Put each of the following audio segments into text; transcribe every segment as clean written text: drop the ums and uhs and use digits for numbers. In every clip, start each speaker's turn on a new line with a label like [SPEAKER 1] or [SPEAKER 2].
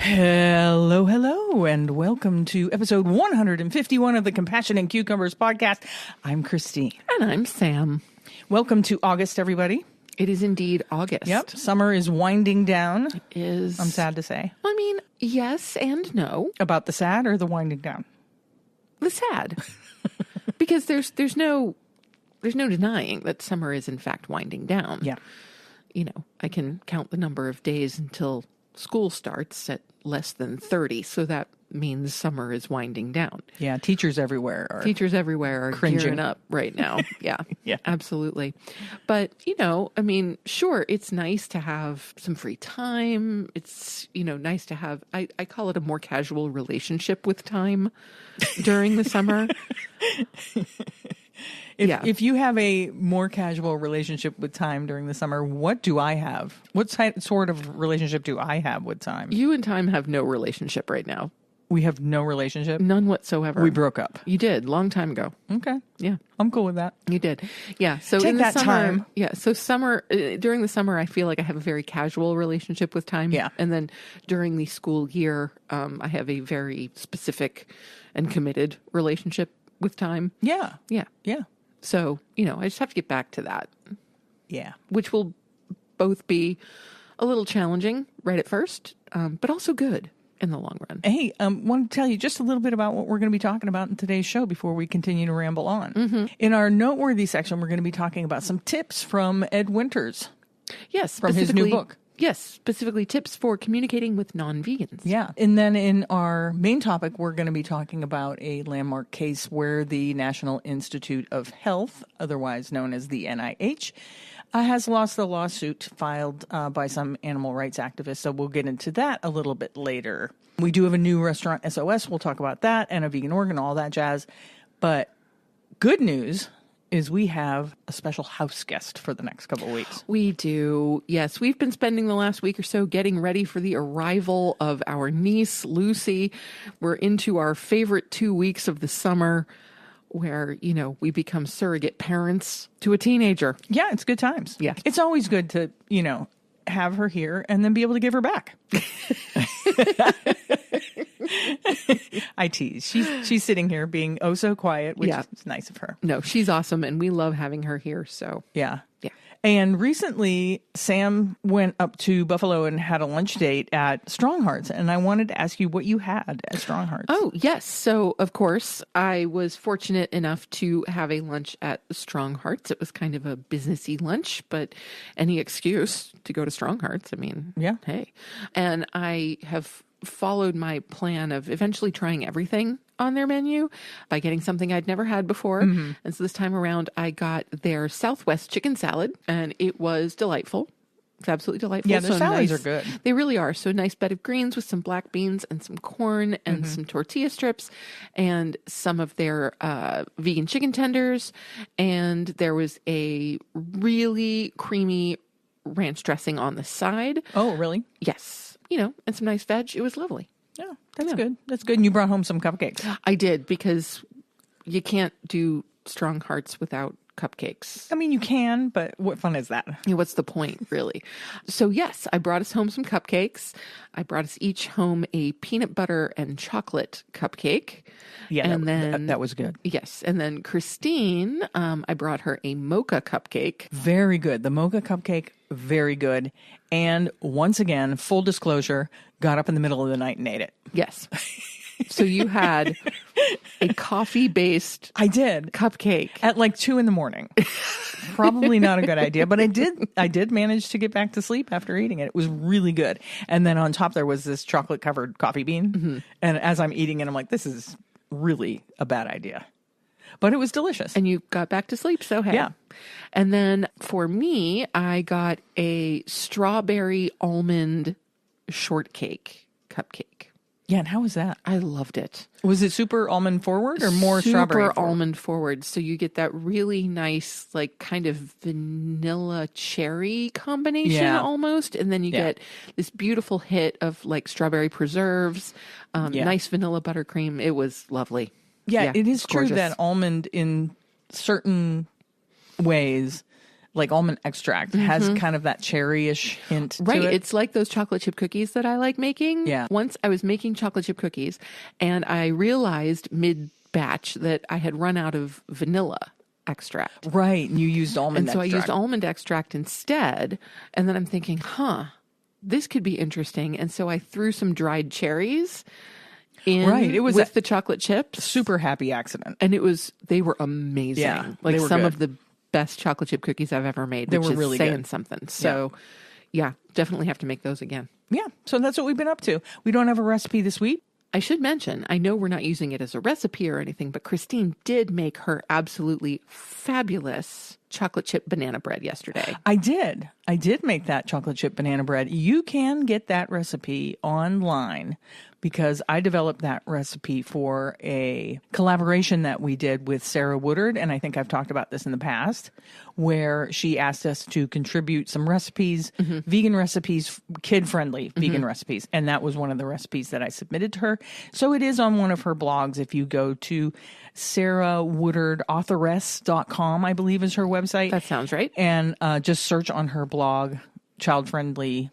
[SPEAKER 1] Hello, hello, and welcome to episode 151 of the Compassion and Cucumbers podcast. I'm Christine.
[SPEAKER 2] And I'm Sam.
[SPEAKER 1] Welcome to August, everybody.
[SPEAKER 2] It is indeed August.
[SPEAKER 1] Yep, summer is winding down.
[SPEAKER 2] It is.
[SPEAKER 1] I'm sad to say.
[SPEAKER 2] I mean, yes and no.
[SPEAKER 1] About the sad or the winding down?
[SPEAKER 2] The sad. Because there's no denying that summer is in fact winding down.
[SPEAKER 1] Yeah.
[SPEAKER 2] You know, I can count the number of days until school starts at less than 30, so that means summer is winding down.
[SPEAKER 1] Yeah, teachers everywhere are
[SPEAKER 2] cringing. Gearing up right now. Yeah,
[SPEAKER 1] Yeah.
[SPEAKER 2] Absolutely. But, you know, I mean, sure, it's nice to have some free time. It's, you know, nice to have, I call it a more casual relationship with time during the summer.
[SPEAKER 1] If you have a more casual relationship with time during the summer, what do I have? What sort of relationship do I have with time?
[SPEAKER 2] You and time have no relationship right now.
[SPEAKER 1] We have no relationship?
[SPEAKER 2] None whatsoever.
[SPEAKER 1] We broke up.
[SPEAKER 2] You did, long time ago.
[SPEAKER 1] Okay.
[SPEAKER 2] Yeah.
[SPEAKER 1] I'm cool with that.
[SPEAKER 2] You did. Yeah. So
[SPEAKER 1] Take
[SPEAKER 2] in the
[SPEAKER 1] that
[SPEAKER 2] summer,
[SPEAKER 1] time.
[SPEAKER 2] Yeah. So during the summer, I feel like I have a very casual relationship with time.
[SPEAKER 1] Yeah.
[SPEAKER 2] And then during the school year, I have a very specific and committed relationship with time.
[SPEAKER 1] Yeah.
[SPEAKER 2] Yeah.
[SPEAKER 1] Yeah.
[SPEAKER 2] So, you know, I just have to get back to that.
[SPEAKER 1] Yeah.
[SPEAKER 2] Which will both be a little challenging right at first, but also good in the long run.
[SPEAKER 1] Hey, want to tell you just a little bit about what we're going to be talking about in today's show before we continue to ramble on. Mm-hmm. In our Noteworthy section, we're going to be talking about some tips from Ed Winters.
[SPEAKER 2] Yes.
[SPEAKER 1] From his new book.
[SPEAKER 2] Yes, specifically tips for communicating with non-vegans.
[SPEAKER 1] Yeah. And then in our main topic, we're going to be talking about a landmark case where the National Institute of Health, otherwise known as the NIH, has lost the lawsuit filed by some animal rights activists. So we'll get into that a little bit later. We do have a new Restaurant SOS. We'll talk about that and a vegan organ, all that jazz. But good news is we have a special house guest for the next couple of weeks.
[SPEAKER 2] We do. Yes, we've been spending the last week or so getting ready for the arrival of our niece, Lucy. We're into our favorite 2 weeks of the summer where, you know, we become surrogate parents to a teenager.
[SPEAKER 1] Yeah, it's good times.
[SPEAKER 2] Yeah.
[SPEAKER 1] It's always good to, you know, have her here and then be able to give her back. I tease. She's sitting here being oh so quiet, which is nice of her.
[SPEAKER 2] No, she's awesome, and we love having her here. So
[SPEAKER 1] yeah.
[SPEAKER 2] Yeah.
[SPEAKER 1] And recently, Sam went up to Buffalo and had a lunch date at Strong Hearts. And I wanted to ask you what you had at Strong Hearts.
[SPEAKER 2] Oh, yes. So, of course, I was fortunate enough to have a lunch at Strong Hearts. It was kind of a businessy lunch, but any excuse to go to Strong Hearts. I mean,
[SPEAKER 1] yeah.
[SPEAKER 2] Hey. And I have followed my plan of eventually trying everything on their menu by getting something I'd never had before. Mm-hmm. And so this time around, I got their Southwest chicken salad, and it was delightful. It's absolutely delightful.
[SPEAKER 1] Yeah, their salads are good.
[SPEAKER 2] They really are. So a nice bed of greens with some black beans and some corn and some tortilla strips and some of their vegan chicken tenders. And there was a really creamy ranch dressing on the side.
[SPEAKER 1] Oh, really?
[SPEAKER 2] Yes. You know, and some nice veg. It was lovely.
[SPEAKER 1] Yeah, that's good. That's good. And you brought home some cupcakes.
[SPEAKER 2] I did, because you can't do Strong Hearts without cupcakes.
[SPEAKER 1] I mean, you can, but what fun is that?
[SPEAKER 2] You know, what's the point, really? So, yes, I brought us home some cupcakes. I brought us each home a peanut butter and chocolate cupcake.
[SPEAKER 1] Yeah,
[SPEAKER 2] and then
[SPEAKER 1] that was good.
[SPEAKER 2] Yes. And then Christine, I brought her a mocha cupcake.
[SPEAKER 1] Very good. The mocha cupcake, very good. And once again, full disclosure, got up in the middle of the night and ate it.
[SPEAKER 2] Yes. So you had a coffee-based cupcake
[SPEAKER 1] at like 2 a.m. Probably not a good idea, but I did manage to get back to sleep after eating it. It was really good. And then on top there was this chocolate-covered coffee bean. Mm-hmm. And as I'm eating it, I'm like, this is really a bad idea. But it was delicious.
[SPEAKER 2] And you got back to sleep, so hey.
[SPEAKER 1] Yeah.
[SPEAKER 2] And then for me, I got a strawberry almond shortcake cupcake.
[SPEAKER 1] Yeah, and how was that?
[SPEAKER 2] I loved it.
[SPEAKER 1] Was it super almond forward or more strawberry forward?
[SPEAKER 2] Super almond forward. So you get that really nice, like, kind of vanilla cherry combination almost. And then you get this beautiful hit of, like, strawberry preserves, nice vanilla buttercream. It was lovely.
[SPEAKER 1] Yeah, it is true that almond in certain ways like almond extract, has kind of that cherryish hint to it.
[SPEAKER 2] It's like those chocolate chip cookies that I like making.
[SPEAKER 1] Yeah.
[SPEAKER 2] Once I was making chocolate chip cookies and I realized mid-batch that I had run out of vanilla extract.
[SPEAKER 1] Right. And you used almond
[SPEAKER 2] And so
[SPEAKER 1] extract.
[SPEAKER 2] I used almond extract instead. And then I'm thinking, this could be interesting. And so I threw some dried cherries in
[SPEAKER 1] It was
[SPEAKER 2] with the chocolate chips.
[SPEAKER 1] super happy accident.
[SPEAKER 2] And they were amazing.
[SPEAKER 1] Yeah,
[SPEAKER 2] like
[SPEAKER 1] they were
[SPEAKER 2] some
[SPEAKER 1] good.
[SPEAKER 2] of the best chocolate chip cookies I've ever made,
[SPEAKER 1] They
[SPEAKER 2] which
[SPEAKER 1] were
[SPEAKER 2] is
[SPEAKER 1] really
[SPEAKER 2] saying
[SPEAKER 1] good.
[SPEAKER 2] something. So yeah, definitely have to make those again.
[SPEAKER 1] Yeah. So that's what we've been up to. We don't have a recipe this week.
[SPEAKER 2] I should mention, I know we're not using it as a recipe or anything, but Christine did make her absolutely fabulous chocolate chip banana bread yesterday.
[SPEAKER 1] I did make that chocolate chip banana bread. You can get that recipe online because I developed that recipe for a collaboration that we did with Sarah Woodard. And I think I've talked about this in the past, where she asked us to contribute some recipes, vegan recipes, kid-friendly vegan recipes. And that was one of the recipes that I submitted to her. So it is on one of her blogs. If you go to sarahwoodardauthoress.com, I believe is her website.
[SPEAKER 2] That sounds right.
[SPEAKER 1] And just search on her blog, child-friendly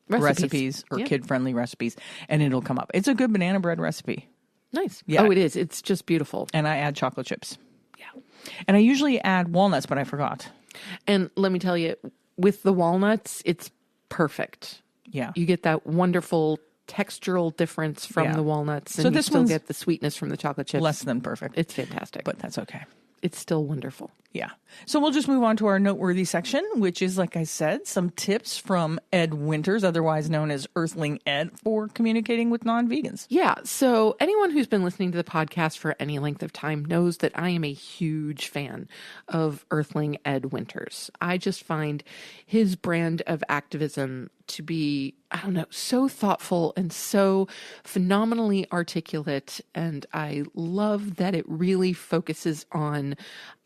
[SPEAKER 1] recipes or kid-friendly recipes, and it'll come up. It's a good banana bread recipe.
[SPEAKER 2] Nice.
[SPEAKER 1] Yeah.
[SPEAKER 2] Oh, it is. It's just beautiful.
[SPEAKER 1] And I add chocolate chips.
[SPEAKER 2] Yeah.
[SPEAKER 1] And I usually add walnuts, but I forgot.
[SPEAKER 2] And let me tell you, with the walnuts, it's perfect.
[SPEAKER 1] Yeah.
[SPEAKER 2] You get that wonderful textural difference from the walnuts, and
[SPEAKER 1] So
[SPEAKER 2] you
[SPEAKER 1] this
[SPEAKER 2] still
[SPEAKER 1] one's
[SPEAKER 2] get the sweetness from the chocolate chips.
[SPEAKER 1] Less than perfect.
[SPEAKER 2] It's fantastic.
[SPEAKER 1] But that's okay.
[SPEAKER 2] It's still wonderful.
[SPEAKER 1] Yeah. So we'll just move on to our noteworthy section, which is, like I said, some tips from Ed Winters, otherwise known as Earthling Ed, for communicating with non-vegans.
[SPEAKER 2] Yeah. So anyone who's been listening to the podcast for any length of time knows that I am a huge fan of Earthling Ed Winters. I just find his brand of activism to be, so thoughtful and so phenomenally articulate. And I love that it really focuses on,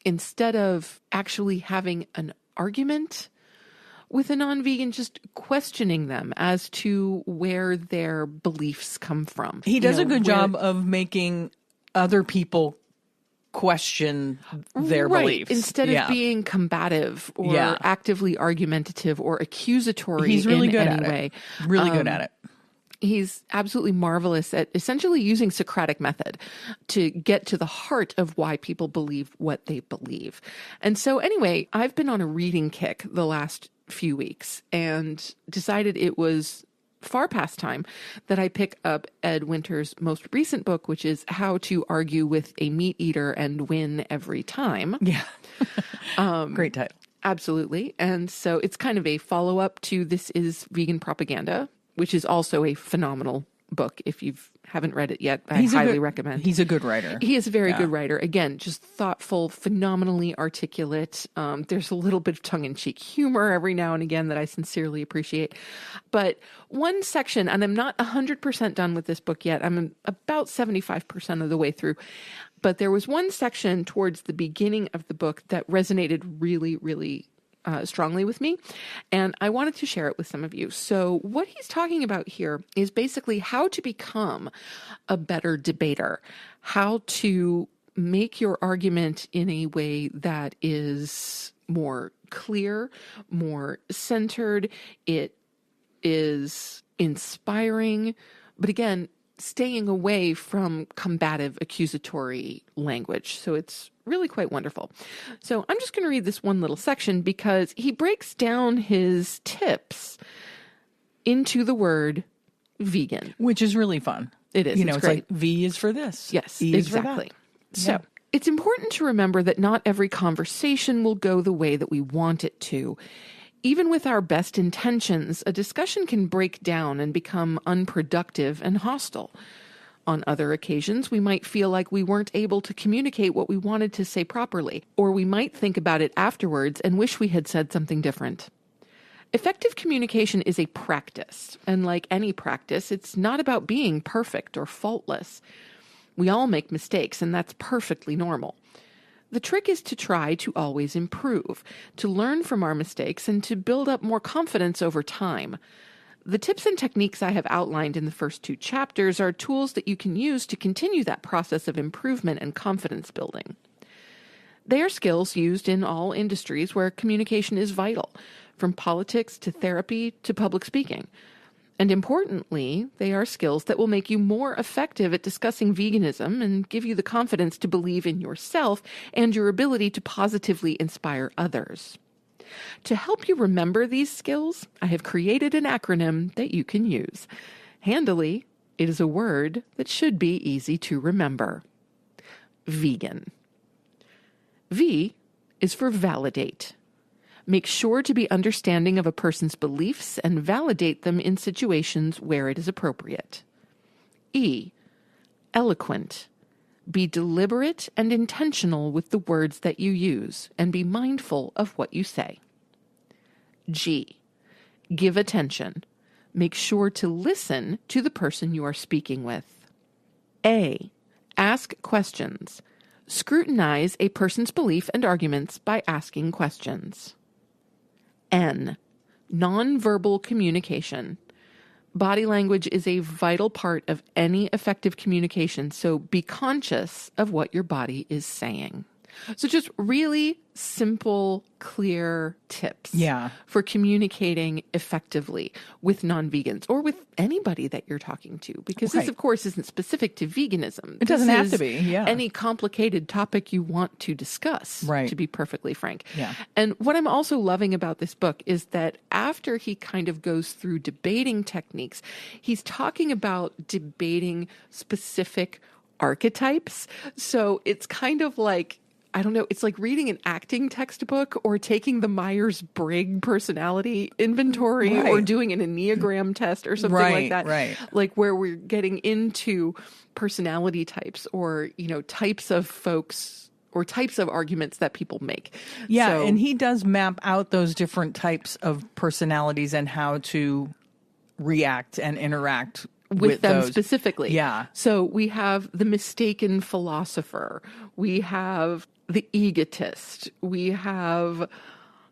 [SPEAKER 2] instead of actually having an argument with a non-vegan, just questioning them as to where their beliefs come from.
[SPEAKER 1] He does a good job of making other people question their beliefs.
[SPEAKER 2] Instead of being combative or actively argumentative or accusatory.
[SPEAKER 1] He's really good
[SPEAKER 2] any
[SPEAKER 1] at
[SPEAKER 2] way.
[SPEAKER 1] it. Really good at it.
[SPEAKER 2] He's absolutely marvelous at essentially using Socratic method to get to the heart of why people believe what they believe. And so anyway, I've been on a reading kick the last few weeks and decided it was far past time that I pick up Ed Winters' most recent book, which is How to Argue with a Meat Eater and Win Every Time.
[SPEAKER 1] Yeah. Great title.
[SPEAKER 2] Absolutely. And so it's kind of a follow-up to This Is Vegan Propaganda, which is also a phenomenal book. If you haven't read it yet, I highly recommend.
[SPEAKER 1] He's a good writer.
[SPEAKER 2] He is a very good writer. Again, just thoughtful, phenomenally articulate. There's a little bit of tongue-in-cheek humor every now and again that I sincerely appreciate. But one section, and I'm not 100% done with this book yet. I'm about 75% of the way through. But there was one section towards the beginning of the book that resonated really, really strongly with me, and I wanted to share it with some of you. So what he's talking about here is basically how to become a better debater, how to make your argument in a way that is more clear, more centered, it is inspiring, but again, staying away from combative, accusatory language. So it's really quite wonderful. So I'm just going to read this one little section because he breaks down his tips into the word vegan.
[SPEAKER 1] Which is really fun.
[SPEAKER 2] It is.
[SPEAKER 1] It's
[SPEAKER 2] great.
[SPEAKER 1] like V is for this.
[SPEAKER 2] Yes,
[SPEAKER 1] E is
[SPEAKER 2] exactly.
[SPEAKER 1] for that.
[SPEAKER 2] So it's important to remember that not every conversation will go the way that we want it to. Even with our best intentions, a discussion can break down and become unproductive and hostile. On other occasions, we might feel like we weren't able to communicate what we wanted to say properly, or we might think about it afterwards and wish we had said something different. Effective communication is a practice, and like any practice, it's not about being perfect or faultless. We all make mistakes, and that's perfectly normal. The trick is to try to always improve, to learn from our mistakes, and to build up more confidence over time. The tips and techniques I have outlined in the first 2 chapters are tools that you can use to continue that process of improvement and confidence building. They are skills used in all industries where communication is vital, from politics to therapy to public speaking. And importantly, they are skills that will make you more effective at discussing veganism and give you the confidence to believe in yourself and your ability to positively inspire others. To help you remember these skills, I have created an acronym that you can use. Handily, it is a word that should be easy to remember. Vegan. V is for validate. Make sure to be understanding of a person's beliefs and validate them in situations where it is appropriate. E, eloquent. Be deliberate and intentional with the words that you use and be mindful of what you say. G, give attention. Make sure to listen to the person you are speaking with. A, ask questions. Scrutinize a person's belief and arguments by asking questions. N, nonverbal communication. Body language is a vital part of any effective communication, so be conscious of what your body is saying. So just really simple, clear tips for communicating effectively with non-vegans or with anybody that you're talking to. Because this, of course, isn't specific to veganism.
[SPEAKER 1] It doesn't have to be,
[SPEAKER 2] any complicated topic you want to discuss, to be perfectly frank.
[SPEAKER 1] Yeah.
[SPEAKER 2] And what I'm also loving about this book is that after he kind of goes through debating techniques, he's talking about debating specific archetypes. So it's kind of like, I don't know, it's like reading an acting textbook or taking the Myers-Briggs personality inventory or doing an Enneagram test or something like that. Like where we're getting into personality types or, you know, types of folks or types of arguments that people make.
[SPEAKER 1] Yeah, and he does map out those different types of personalities and how to react and interact with
[SPEAKER 2] them
[SPEAKER 1] those.
[SPEAKER 2] Specifically.
[SPEAKER 1] Yeah.
[SPEAKER 2] So we have the mistaken philosopher. We have the egotist. We have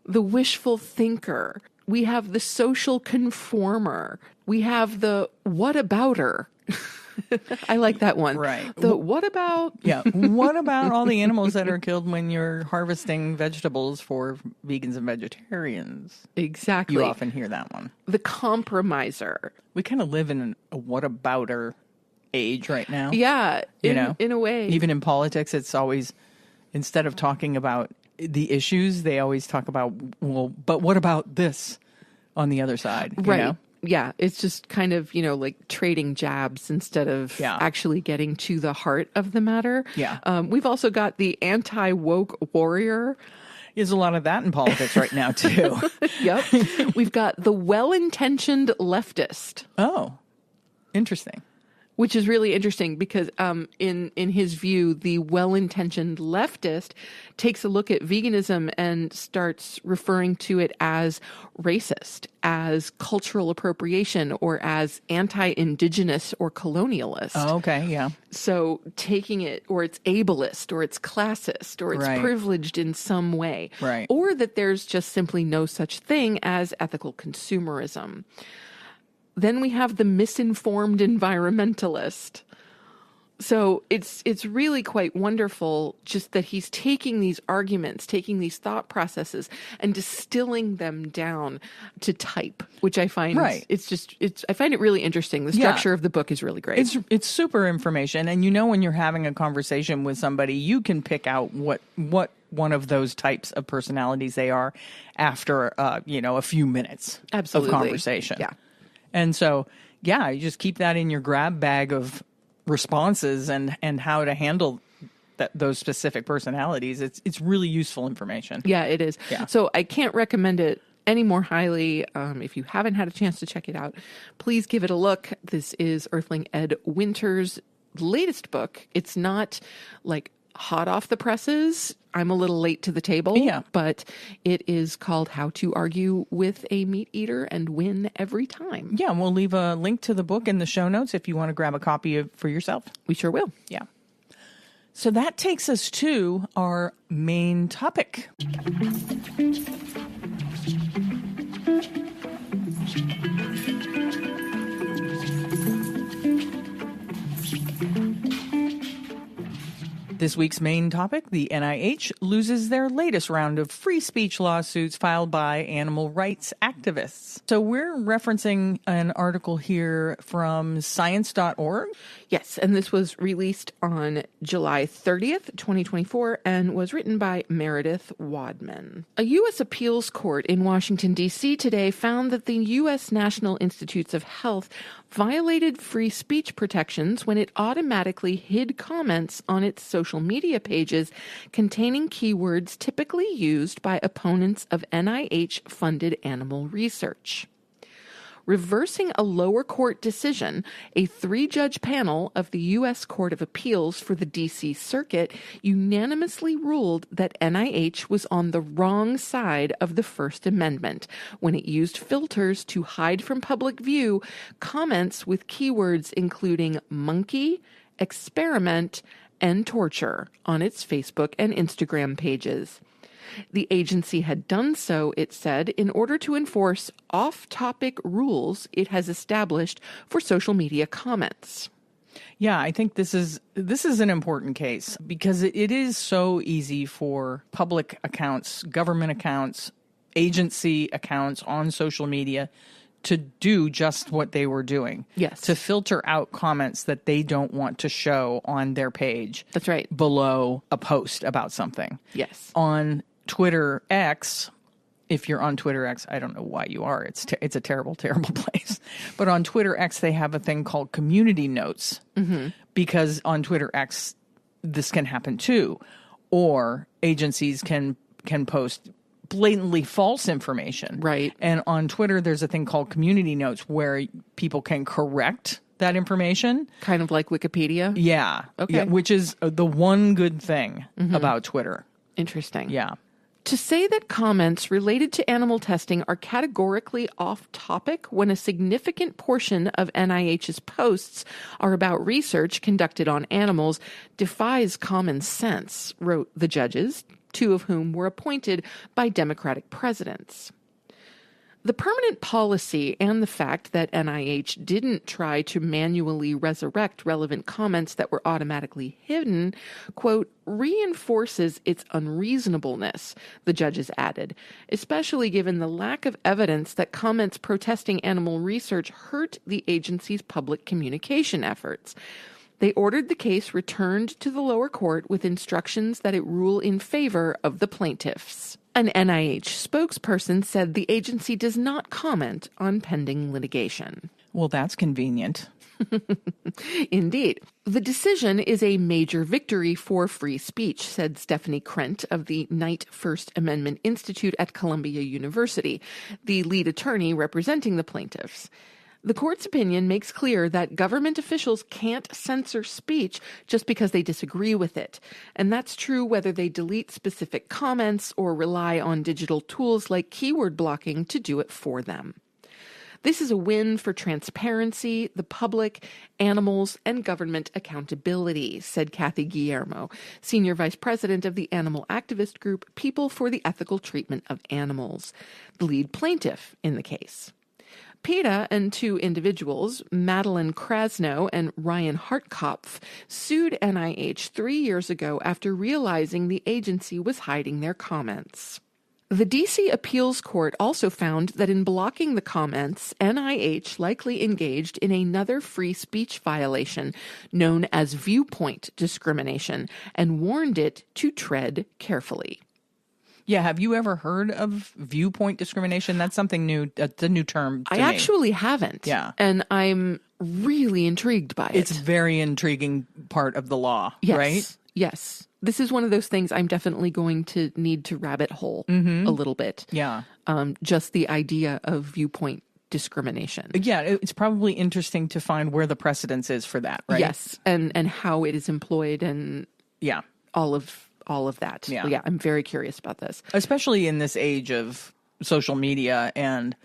[SPEAKER 2] the wishful thinker. We have the social conformer. We have the whatabouter. I like that one.
[SPEAKER 1] Right.
[SPEAKER 2] The what about?
[SPEAKER 1] Yeah. What about all the animals that are killed when you're harvesting vegetables for vegans and vegetarians?
[SPEAKER 2] Exactly.
[SPEAKER 1] You often hear that one.
[SPEAKER 2] The compromiser.
[SPEAKER 1] We kind of live in a whatabouter age right now.
[SPEAKER 2] Yeah. In a way.
[SPEAKER 1] Even in politics, it's always, instead of talking about the issues, they always talk about, well, but what about this on the other side? You know?
[SPEAKER 2] Yeah, it's just kind of, you know, like trading jabs instead of actually getting to the heart of the matter.
[SPEAKER 1] Yeah.
[SPEAKER 2] We've also got the anti-woke warrior.
[SPEAKER 1] There's a lot of that in politics right now, too.
[SPEAKER 2] Yep. We've got the well-intentioned leftist.
[SPEAKER 1] Oh, interesting.
[SPEAKER 2] Which is really interesting because in his view, the well-intentioned leftist takes a look at veganism and starts referring to it as racist, as cultural appropriation, or as anti-indigenous or colonialist.
[SPEAKER 1] Oh, okay, yeah.
[SPEAKER 2] So taking it, or it's ableist, or it's classist, or it's privileged in some way.
[SPEAKER 1] Right.
[SPEAKER 2] Or that there's just simply no such thing as ethical consumerism. Then we have the misinformed environmentalist. So it's really quite wonderful just that he's taking these arguments, taking these thought processes and distilling them down to type, which I find I find it really interesting. The structure of the book is really great.
[SPEAKER 1] It's super information, and you know when you're having a conversation with somebody, you can pick out what one of those types of personalities they are after a few minutes of conversation.
[SPEAKER 2] Yeah.
[SPEAKER 1] And so, you just keep that in your grab bag of responses and how to handle those specific personalities. It's really useful information.
[SPEAKER 2] Yeah, it is.
[SPEAKER 1] Yeah.
[SPEAKER 2] So I can't recommend it any more highly. If you haven't had a chance to check it out, please give it a look. This is Earthling Ed Winter's latest book. It's not like hot off the presses. I'm a little late to the table, but it is called How to Argue with a Meat Eater and Win Every Time.
[SPEAKER 1] Yeah, we'll leave a link to the book in the show notes if you want to grab a copy for yourself.
[SPEAKER 2] We sure will.
[SPEAKER 1] Yeah. So that takes us to our main topic. This week's main topic, the NIH loses their latest round of free speech lawsuits filed by animal rights activists. So we're referencing an article here from science.org.
[SPEAKER 2] Yes, and this was released on July 30th, 2024, and was written by Meredith Wadman. A U.S. appeals court in Washington, D.C. today found that the U.S. National Institutes of Health violated free speech protections when it automatically hid comments on its social media pages containing keywords typically used by opponents of NIH-funded animal research. Reversing a lower court decision, a 3-judge panel of the U.S. Court of Appeals for the D.C. Circuit unanimously ruled that NIH was on the wrong side of the First Amendment when it used filters to hide from public view comments with keywords including monkey, experiment, and torture on its Facebook and Instagram pages. The agency had done so, it said, in order to enforce off-topic rules it has established for social media comments.
[SPEAKER 1] Yeah, I think this is an important case because it is so easy for public accounts, government accounts, agency accounts on social media to do just what they were doing.
[SPEAKER 2] Yes.
[SPEAKER 1] To filter out comments that they don't want to show on their page.
[SPEAKER 2] That's right.
[SPEAKER 1] Below a post about something.
[SPEAKER 2] Yes.
[SPEAKER 1] On Twitter X, if you're on Twitter X, I don't know why you are. It's a terrible, terrible place. But on Twitter X, they have a thing called community notes because on Twitter X, this can happen too. Or agencies can post blatantly false information.
[SPEAKER 2] Right.
[SPEAKER 1] And on Twitter, there's a thing called community notes where people can correct that information.
[SPEAKER 2] Kind of like Wikipedia?
[SPEAKER 1] Yeah.
[SPEAKER 2] Okay.
[SPEAKER 1] Yeah, which is the one good thing about Twitter.
[SPEAKER 2] Interesting.
[SPEAKER 1] Yeah.
[SPEAKER 2] To say that comments related to animal testing are categorically off topic when a significant portion of NIH's posts are about research conducted on animals defies common sense, wrote the judges, 2 of whom were appointed by Democratic presidents. The permanent policy and the fact that NIH didn't try to manually resurrect relevant comments that were automatically hidden, quote, reinforces its unreasonableness, the judges added, especially given the lack of evidence that comments protesting animal research hurt the agency's public communication efforts. They ordered the case returned to the lower court with instructions that it rule in favor of the plaintiffs. An NIH spokesperson said the agency does not comment on pending litigation.
[SPEAKER 1] Well, that's convenient.
[SPEAKER 2] Indeed. The decision is a major victory for free speech, said Stephanie Krent of the Knight First Amendment Institute at Columbia University, the lead attorney representing the plaintiffs. The court's opinion makes clear that government officials can't censor speech just because they disagree with it. And that's true whether they delete specific comments or rely on digital tools like keyword blocking to do it for them. This is a win for transparency, the public, animals, and government accountability, said Kathy Guillermo, Senior Vice President of the animal activist group People for the Ethical Treatment of Animals, the lead plaintiff in the case. PETA and 2 individuals, Madeline Krasno and Ryan Hartkopf, sued NIH 3 years ago after realizing the agency was hiding their comments. The D.C. Appeals Court also found that in blocking the comments, NIH likely engaged in another free speech violation known as viewpoint discrimination and warned it to tread carefully.
[SPEAKER 1] Yeah, have you ever heard of viewpoint discrimination? That's something new. That's a new term to me.
[SPEAKER 2] I actually haven't.
[SPEAKER 1] Yeah.
[SPEAKER 2] And I'm really intrigued by it.
[SPEAKER 1] It's a very intriguing part of the law,
[SPEAKER 2] yes,
[SPEAKER 1] right?
[SPEAKER 2] Yes. This is one of those things I'm definitely going to need to rabbit hole a little bit.
[SPEAKER 1] Yeah.
[SPEAKER 2] Just the idea of viewpoint discrimination.
[SPEAKER 1] Yeah, it's probably interesting to find where the precedence is for that, right?
[SPEAKER 2] Yes, and how it is employed and
[SPEAKER 1] yeah,
[SPEAKER 2] all of that.
[SPEAKER 1] Yeah.
[SPEAKER 2] Yeah, I'm very curious about this.
[SPEAKER 1] Especially in this age of social media and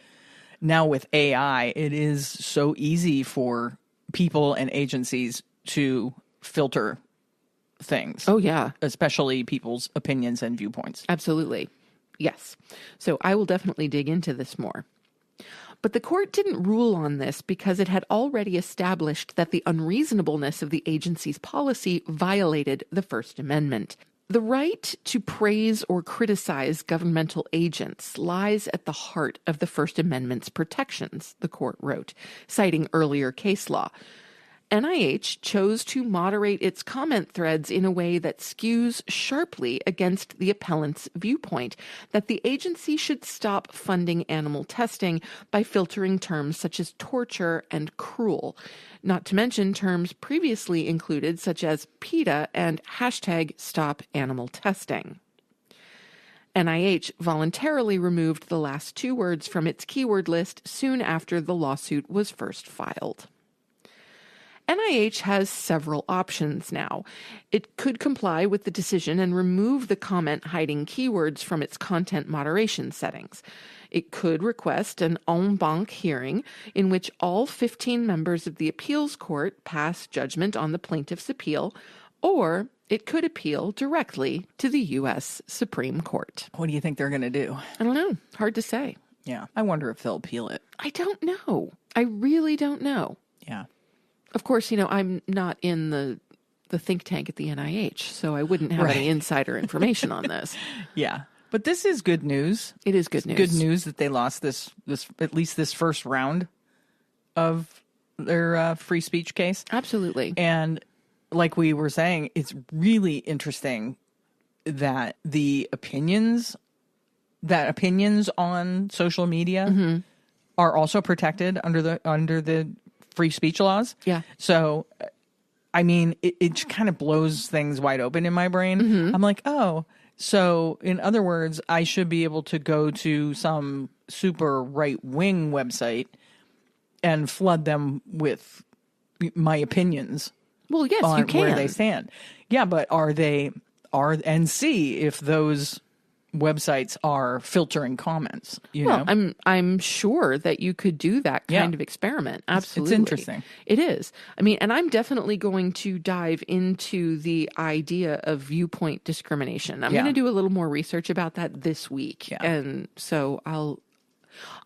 [SPEAKER 1] now with AI, it is so easy for people and agencies to filter things.
[SPEAKER 2] Oh, yeah.
[SPEAKER 1] Especially people's opinions and viewpoints.
[SPEAKER 2] Absolutely. Yes. So I will definitely dig into this more. But the court didn't rule on this because it had already established that the unreasonableness of the agency's policy violated the First Amendment. The right to praise or criticize governmental agents lies at the heart of the First Amendment's protections, the court wrote, citing earlier case law. NIH chose to moderate its comment threads in a way that skews sharply against the appellant's viewpoint that the agency should stop funding animal testing by filtering terms such as torture and cruel, not to mention terms previously included such as PETA and #StopAnimalTesting. NIH voluntarily removed the last two words from its keyword list soon after the lawsuit was first filed. NIH has several options now. It could comply with the decision and remove the comment hiding keywords from its content moderation settings. It could request an en banc hearing in which all 15 members of the appeals court pass judgment on the plaintiff's appeal, or it could appeal directly to the U.S. Supreme Court.
[SPEAKER 1] What do you think they're going to do?
[SPEAKER 2] I don't know. Hard to say.
[SPEAKER 1] Yeah. I wonder if they'll appeal it.
[SPEAKER 2] I don't know. I really don't know.
[SPEAKER 1] Yeah.
[SPEAKER 2] Of course, I'm not in the think tank at the NIH, so I wouldn't have any insider information on this.
[SPEAKER 1] Yeah. But this is good news.
[SPEAKER 2] It is good news.
[SPEAKER 1] Good news that they lost this at least this first round of their free speech case.
[SPEAKER 2] Absolutely.
[SPEAKER 1] And like we were saying, it's really interesting that opinions on social media are also protected under the free speech laws.
[SPEAKER 2] Yeah.
[SPEAKER 1] So, I mean, it kind of blows things wide open in my brain. I'm like, oh, so in other words, I should be able to go to some super right-wing website and flood them with my opinions.
[SPEAKER 2] Well, yes,
[SPEAKER 1] on
[SPEAKER 2] you can.
[SPEAKER 1] Where they stand. Yeah, but and see if those websites are filtering comments,
[SPEAKER 2] know? I'm sure that you could do that kind of experiment. Absolutely.
[SPEAKER 1] It's interesting.
[SPEAKER 2] It is. I mean, and I'm definitely going to dive into the idea of viewpoint discrimination. I'm going to do a little more research about that this week.
[SPEAKER 1] Yeah.
[SPEAKER 2] And so I'll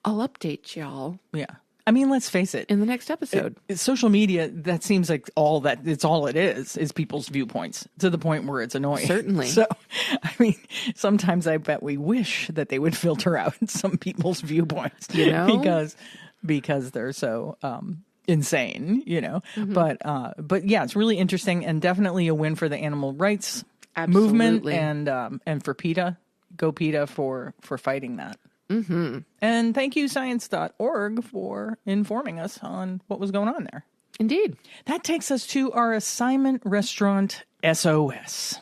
[SPEAKER 2] update y'all.
[SPEAKER 1] Yeah. I mean, let's face it.
[SPEAKER 2] In the next episode.
[SPEAKER 1] Social media, that seems like it's all it is people's viewpoints to the point where it's annoying.
[SPEAKER 2] Certainly.
[SPEAKER 1] So, I mean, sometimes I bet we wish that they would filter out some people's viewpoints, because they're so insane, But yeah, it's really interesting and definitely a win for the animal rights movement and for PETA. Go PETA for fighting that. And thank you, science.org, for informing us on what was going on there.
[SPEAKER 2] Indeed.
[SPEAKER 1] That takes us to our assignment, Restaurant SOS.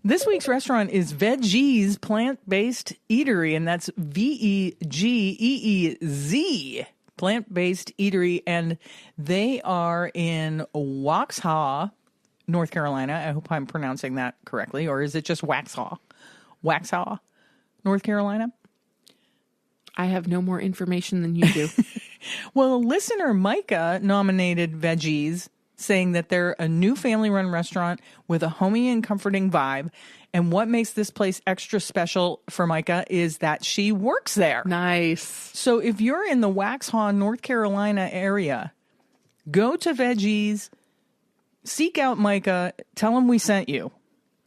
[SPEAKER 1] This week's restaurant is Vegeez Plant-Based Eatery, and that's VEGEEZ, Plant-Based Eatery, and they are in Waxhaw, North Carolina. I hope I'm pronouncing that correctly. Or is it just Waxhaw? Waxhaw, North Carolina?
[SPEAKER 2] I have no more information than you do.
[SPEAKER 1] Well, listener Micah nominated Vegeez, saying that they're a new family-run restaurant with a homey and comforting vibe. And what makes this place extra special for Micah is that she works there.
[SPEAKER 2] Nice.
[SPEAKER 1] So if you're in the Waxhaw, North Carolina area, go to Vegeez. Seek out Micah. Tell him we sent you.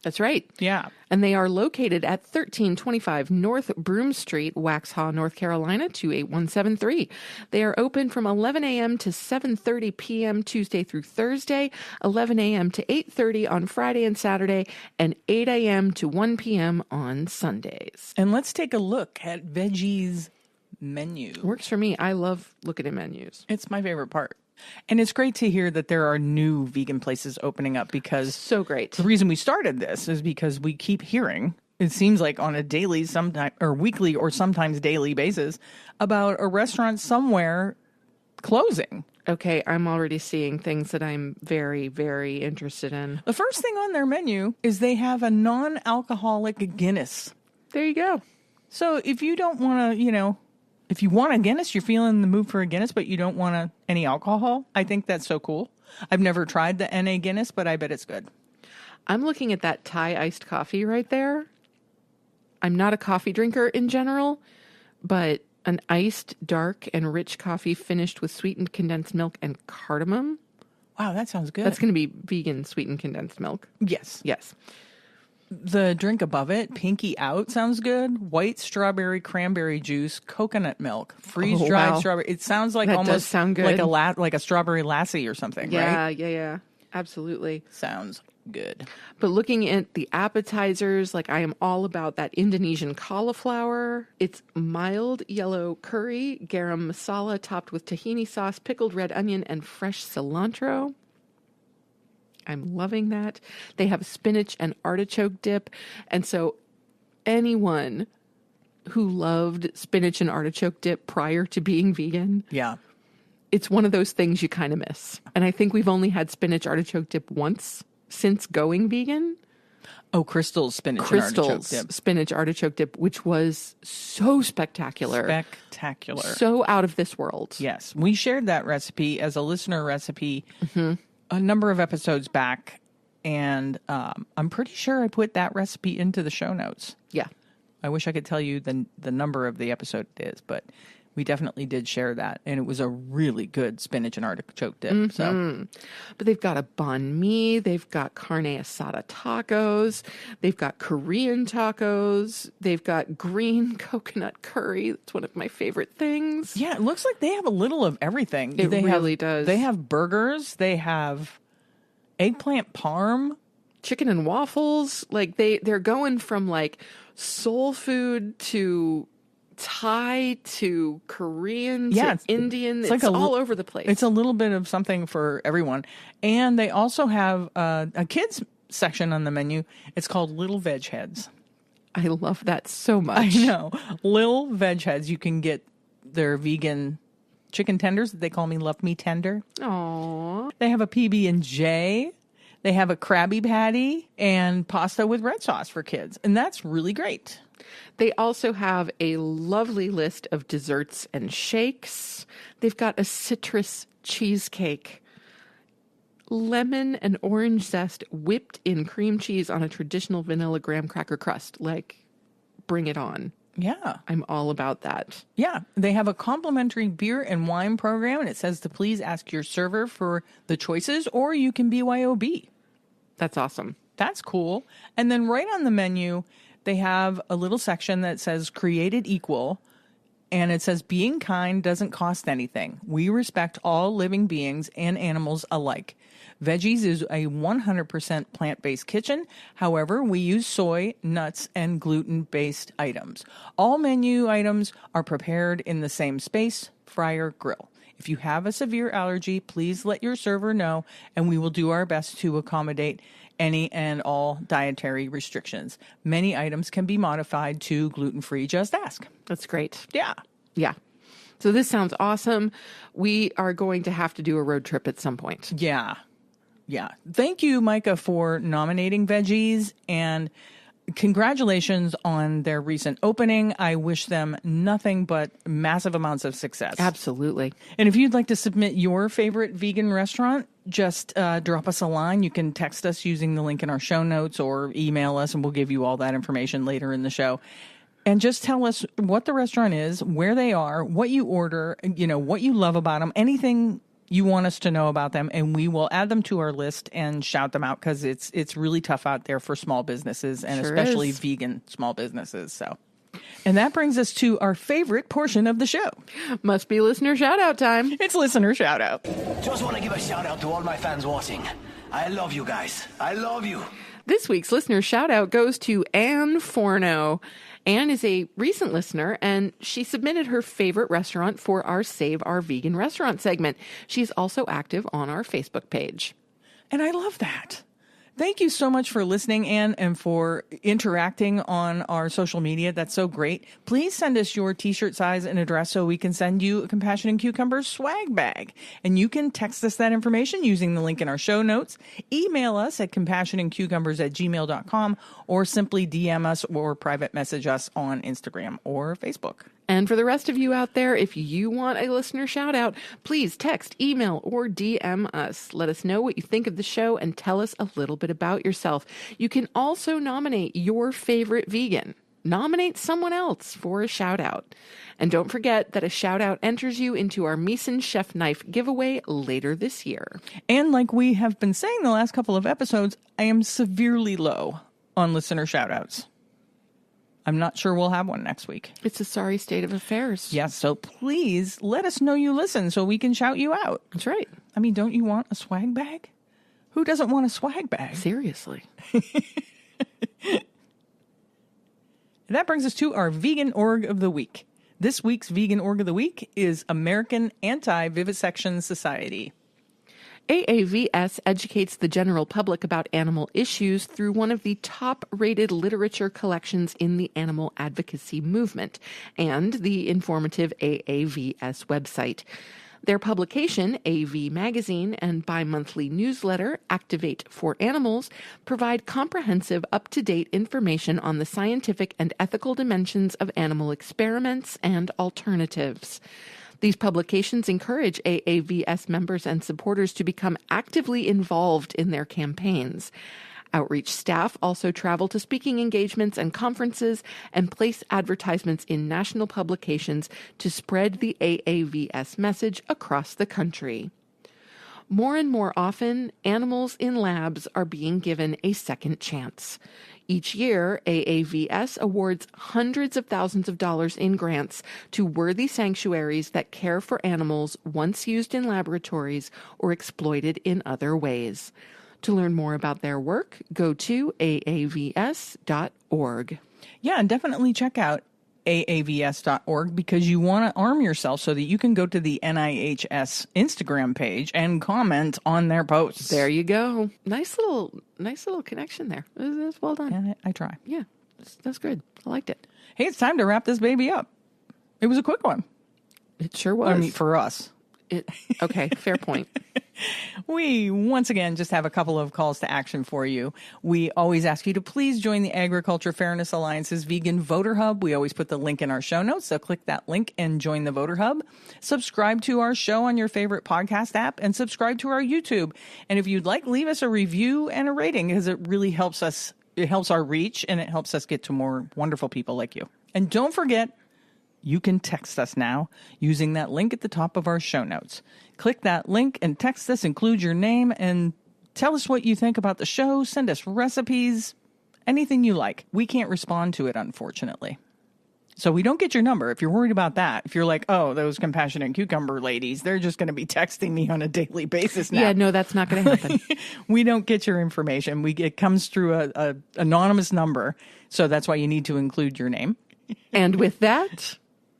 [SPEAKER 2] That's right.
[SPEAKER 1] Yeah.
[SPEAKER 2] And they are located at 1325 North Broome Street, Waxhaw, North Carolina, 28173. They are open from 11 a.m. to 7:30 p.m. Tuesday through Thursday, 11 a.m. to 8:30 on Friday and Saturday, and 8 a.m. to 1 p.m. on Sundays.
[SPEAKER 1] And let's take a look at Vegeez' menu.
[SPEAKER 2] Works for me. I love looking at menus.
[SPEAKER 1] It's my favorite part. And it's great to hear that there are new vegan places opening up, because
[SPEAKER 2] so great.
[SPEAKER 1] The reason we started this is because we keep hearing, it seems like on a daily, sometime or weekly or sometimes daily basis, about a restaurant somewhere closing.
[SPEAKER 2] Okay, I'm already seeing things that I'm very, very interested in.
[SPEAKER 1] The first thing on their menu is they have a non-alcoholic Guinness.
[SPEAKER 2] There you go.
[SPEAKER 1] So if you don't want to, if you want a Guinness, you're feeling the mood for a Guinness, but you don't want any alcohol, I think that's so cool. I've never tried the NA Guinness, but I bet it's good.
[SPEAKER 2] I'm looking at that Thai iced coffee right there. I'm not a coffee drinker in general, but an iced, dark, and rich coffee finished with sweetened condensed milk and cardamom.
[SPEAKER 1] Wow, that sounds good.
[SPEAKER 2] That's going to be vegan sweetened condensed milk.
[SPEAKER 1] Yes.
[SPEAKER 2] Yes.
[SPEAKER 1] The drink above it, Pinky Out, sounds good. White strawberry cranberry juice, coconut milk, freeze-dried
[SPEAKER 2] wow.
[SPEAKER 1] strawberry. It sounds like
[SPEAKER 2] That
[SPEAKER 1] almost
[SPEAKER 2] does sound good.
[SPEAKER 1] like a strawberry lassie or something, right?
[SPEAKER 2] Yeah. Absolutely.
[SPEAKER 1] Sounds good.
[SPEAKER 2] But looking at the appetizers, like I am all about that Indonesian cauliflower. It's mild yellow curry, garam masala topped with tahini sauce, pickled red onion, and fresh cilantro. I'm loving that. They have spinach and artichoke dip. And so anyone who loved spinach and artichoke dip prior to being vegan,
[SPEAKER 1] Yeah.
[SPEAKER 2] it's one of those things you kind of miss. And I think we've only had spinach artichoke dip once since going vegan.
[SPEAKER 1] Oh, Crystal's spinach and artichoke
[SPEAKER 2] Crystal's
[SPEAKER 1] dip.
[SPEAKER 2] spinach artichoke dip, which was so spectacular.
[SPEAKER 1] Spectacular.
[SPEAKER 2] So out of this world.
[SPEAKER 1] Yes. We shared that recipe as a listener recipe a number of episodes back. And I'm pretty sure I put that recipe into the show notes.
[SPEAKER 2] Yeah.
[SPEAKER 1] I wish I could tell you the number of the episode it is, but we definitely did share that. And it was a really good spinach and artichoke dip. So,
[SPEAKER 2] But they've got a banh mi. They've got carne asada tacos. They've got Korean tacos. They've got green coconut curry. That's one of my favorite things.
[SPEAKER 1] yeah, it looks like they have a little of everything.
[SPEAKER 2] It
[SPEAKER 1] They
[SPEAKER 2] really
[SPEAKER 1] have,
[SPEAKER 2] does.
[SPEAKER 1] They have burgers. They have eggplant parm.
[SPEAKER 2] Chicken and waffles. Like they're going from like soul food to Thai to Korean
[SPEAKER 1] Yeah,
[SPEAKER 2] to Indian. It's
[SPEAKER 1] like
[SPEAKER 2] all over the place.
[SPEAKER 1] It's a little bit of something for everyone. And they also have a kids section on the menu. It's called Little Veg Heads.
[SPEAKER 2] I love that so much.
[SPEAKER 1] I know. Little Veg Heads. You can get their vegan chicken tenders. They call me Love Me Tender.
[SPEAKER 2] Aww.
[SPEAKER 1] They have a PB&J. They have a Krabby Patty and pasta with red sauce for kids. And that's really great.
[SPEAKER 2] They also have a lovely list of desserts and shakes. They've got a citrus cheesecake, lemon and orange zest whipped in cream cheese on a traditional vanilla graham cracker crust. Like, bring it on.
[SPEAKER 1] Yeah.
[SPEAKER 2] I'm all about that.
[SPEAKER 1] Yeah. They have a complimentary beer and wine program, and it says to please ask your server for the choices, or you can BYOB.
[SPEAKER 2] That's awesome.
[SPEAKER 1] That's cool. And then right on the menu, they have a little section that says created equal, and it says being kind doesn't cost anything. We respect all living beings and animals alike. Veggies is a 100% plant-based kitchen. However, we use soy, nuts, and gluten-based items. All menu items are prepared in the same space, fryer, grill. If you have a severe allergy, please let your server know, and we will do our best to accommodate any and all dietary restrictions. Many items can be modified to gluten-free. Just ask.
[SPEAKER 2] That's great.
[SPEAKER 1] Yeah.
[SPEAKER 2] Yeah. So this sounds awesome. We are going to have to do a road trip at some point.
[SPEAKER 1] Yeah. Yeah. Thank you, Micah, for nominating Veggies, and congratulations on their recent opening. I wish them nothing but massive amounts of success.
[SPEAKER 2] Absolutely.
[SPEAKER 1] And if you'd like to submit your favorite vegan restaurant, just drop us a line. You can text us using the link in our show notes or email us, and we'll give you all that information later in the show. And just tell us what the restaurant is, where they are, what you order, what you love about them, anything you want us to know about them, and we will add them to our list and shout them out, because it's really tough out there for small businesses, and
[SPEAKER 2] Sure
[SPEAKER 1] especially
[SPEAKER 2] is.
[SPEAKER 1] vegan small businesses. So, and that brings us to our favorite portion of the show.
[SPEAKER 2] Must be listener shout out time.
[SPEAKER 1] It's listener shout out.
[SPEAKER 3] Just want to give a shout out to all my fans watching. I love you guys. I love you.
[SPEAKER 2] This week's listener shout out goes to Anne Forno. Anne is a recent listener, and she submitted her favorite restaurant for our Save Our Vegan Restaurant segment. She's also active on our Facebook page.
[SPEAKER 1] And I love that. Thank you so much for listening, Anne, and for interacting on our social media. That's so great. Please send us your t-shirt size and address so we can send you a Compassion and Cucumbers swag bag. And you can text us that information using the link in our show notes. Email us at compassionandcucumbers@gmail.com, or simply DM us or private message us on Instagram or Facebook.
[SPEAKER 2] And for the rest of you out there, if you want a listener shout out, please text, email, or DM us. Let us know what you think of the show and tell us a little bit about yourself. You can also nominate your favorite vegan. Nominate someone else for a shout out. And don't forget that a shout out enters you into our Meeson Chef Knife giveaway later this year.
[SPEAKER 1] And like we have been saying the last couple of episodes, I am severely low on listener shout outs. I'm not sure we'll have one next week.
[SPEAKER 2] It's a sorry state of affairs.
[SPEAKER 1] Yes, so please let us know you listen so we can shout you out.
[SPEAKER 2] That's right.
[SPEAKER 1] I mean, don't you want a swag bag? Who doesn't want a swag bag?
[SPEAKER 2] Seriously.
[SPEAKER 1] That brings us to our Vegan Org of the Week. This week's Vegan Org of the Week is American Anti-Vivisection Society.
[SPEAKER 2] AAVS educates the general public about animal issues through one of the top-rated literature collections in the animal advocacy movement and the informative AAVS website. Their publication, AV Magazine, and bi-monthly newsletter, Activate for Animals, provide comprehensive, up-to-date information on the scientific and ethical dimensions of animal experiments and alternatives. These publications encourage AAVS members and supporters to become actively involved in their campaigns. Outreach staff also travel to speaking engagements and conferences and place advertisements in national publications to spread the AAVS message across the country. More and more often, animals in labs are being given a second chance. Each year, AAVS awards hundreds of thousands of dollars in grants to worthy sanctuaries that care for animals once used in laboratories or exploited in other ways. To learn more about their work, go to aavs.org.
[SPEAKER 1] Yeah, and definitely check out aavs.org because you want to arm yourself so that you can go to the NIHS Instagram page and comment on their posts.
[SPEAKER 2] There you go. Nice little connection there. That's well done.
[SPEAKER 1] Yeah, I try.
[SPEAKER 2] Yeah, that's good. I liked it.
[SPEAKER 1] Hey, it's time to wrap this baby up. It was a quick one.
[SPEAKER 2] It sure was.
[SPEAKER 1] I mean, for us.
[SPEAKER 2] Okay, fair point.
[SPEAKER 1] We, once again, just have a couple of calls to action for you. We always ask you to please join the Agriculture Fairness Alliance's Vegan Voter Hub. We always put the link in our show notes, so click that link and join the Voter Hub. Subscribe to our show on your favorite podcast app and subscribe to our YouTube. And if you'd like, leave us a review and a rating because it really helps us. It helps our reach and it helps us get to more wonderful people like you. And don't forget, you can text us now using that link at the top of our show notes. Click that link and text us, include your name, and tell us what you think about the show. Send us recipes, anything you like. We can't respond to it, unfortunately. So we don't get your number. If you're worried about that, if you're like, oh, those compassionate cucumber ladies, they're just going to be texting me on a daily basis now.
[SPEAKER 2] Yeah, no, that's not going to happen.
[SPEAKER 1] We don't get your information. It comes through a anonymous number. So that's why you need to include your name.
[SPEAKER 2] And with that,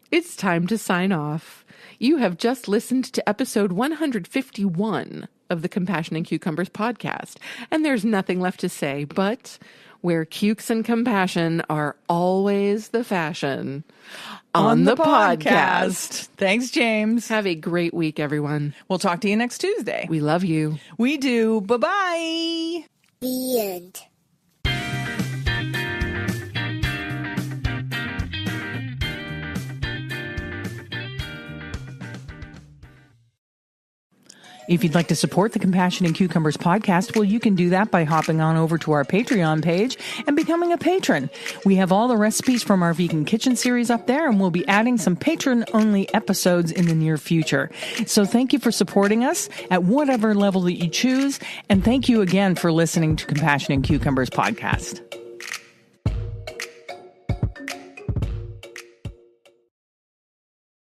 [SPEAKER 2] it's time to sign off. You have just listened to episode 151 of the Compassion and Cucumbers podcast, and there's nothing left to say but where cukes and compassion are always the fashion on the podcast.
[SPEAKER 1] Thanks, James.
[SPEAKER 2] Have a great week, everyone.
[SPEAKER 1] We'll talk to you next Tuesday.
[SPEAKER 2] We love you.
[SPEAKER 1] We do. Bye-bye.
[SPEAKER 4] The end.
[SPEAKER 1] If you'd like to support the Compassion and Cucumbers podcast, well, you can do that by hopping on over to our Patreon page and becoming a patron. We have all the recipes from our vegan kitchen series up there, and we'll be adding some patron-only episodes in the near future. So thank you for supporting us at whatever level that you choose, and thank you again for listening to Compassion and Cucumbers podcast.